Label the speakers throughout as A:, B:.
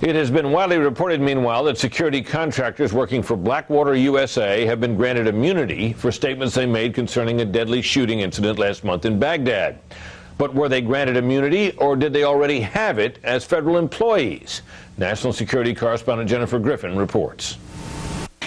A: It has been widely reported, meanwhile, that security contractors working for Blackwater, USA have been granted immunity for statements they made concerning a deadly shooting incident last month in Baghdad. But were they granted immunity, or did they already have it as federal employees? National security correspondent Jennifer Griffin reports.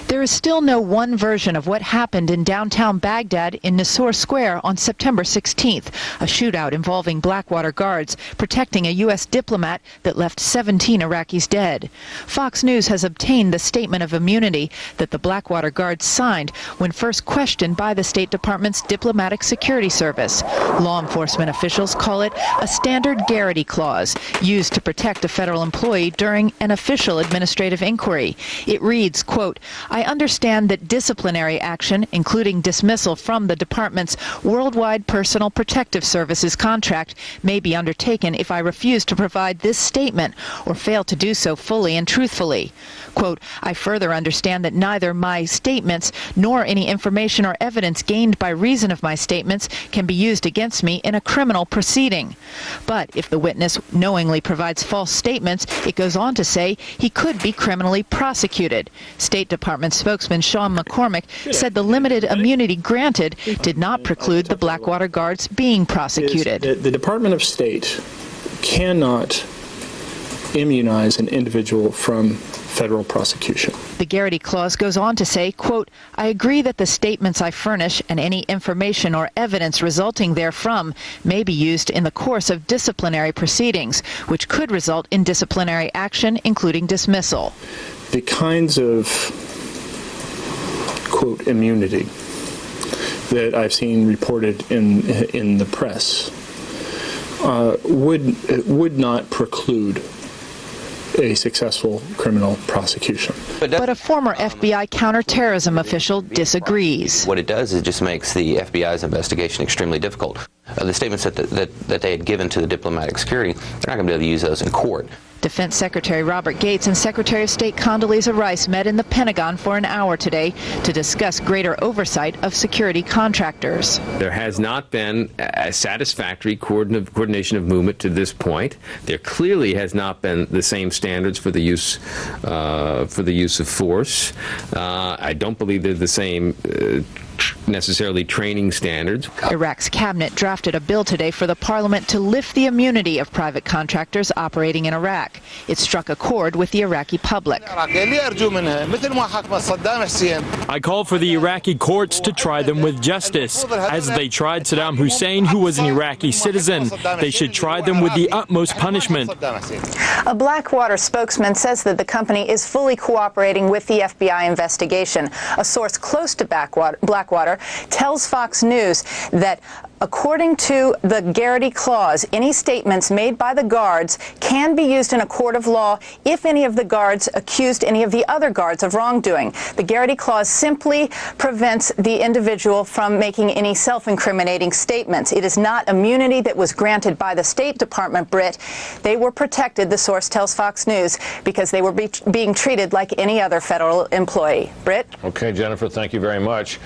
B: There is still no one version of what happened in downtown Baghdad in Nisour Square on September 16th, a shootout involving Blackwater guards protecting a U.S. diplomat that left 17 Iraqis dead. Fox News has obtained the statement of immunity that the Blackwater guards signed when first questioned by the State Department's Diplomatic Security Service. Law enforcement officials call it a standard Garrity clause used to protect a federal employee during an official administrative inquiry. It reads, quote, "I understand that disciplinary action, including dismissal from the department's Worldwide Personal Protective Services contract, may be undertaken if I refuse to provide this statement or fail to do so fully and truthfully. Quote, I further understand that neither my statements nor any information or evidence gained by reason of my statements can be used against me in a criminal proceeding. But if the witness knowingly provides false statements, it goes on to say he could be criminally prosecuted." State Department spokesman Sean McCormick said the limited immunity granted did not preclude the Blackwater guards being prosecuted.
C: The Department of State cannot immunize an individual from federal prosecution.
B: The Garrity clause goes on to say, quote, "I agree that the statements I furnish and any information or evidence resulting therefrom may be used in the course of disciplinary proceedings, which could result in disciplinary action, including dismissal."
C: The kinds of, quote, immunity that I've seen reported in the press would not preclude a successful criminal prosecution.
B: But a former FBI counterterrorism official disagrees.
D: What it does is it just makes the FBI's investigation extremely difficult. The statements that they had given to the diplomatic security, they're not going to be able to use those in court.
B: Defense Secretary Robert Gates and Secretary of State Condoleezza Rice met in the Pentagon for an hour today to discuss greater oversight of security contractors.
E: There has not been a satisfactory coordination of movement to this point. There clearly has not been the same standards for the use of force. I don't believe they're the same necessarily training standards.
B: Iraq's cabinet drafted a bill today for the parliament to lift the immunity of private contractors operating in Iraq. It struck a chord with the Iraqi public.
F: I call for the Iraqi courts to try them with justice. As they tried Saddam Hussein, who was an Iraqi citizen, they should try them with the utmost punishment.
G: A Blackwater spokesman says that the company is fully cooperating with the FBI investigation. A source close to Blackwater tells Fox News that according to the Garrity clause, any statements made by the guards can be used in a court of law if any of the guards accused any of the other guards of wrongdoing. The Garrity clause simply prevents the individual from making any self-incriminating statements. It is not immunity that was granted by the State Department, Britt. They were protected, the source tells Fox News, because they were being treated like any other federal employee. Britt?
A: Okay, Jennifer, thank you very much.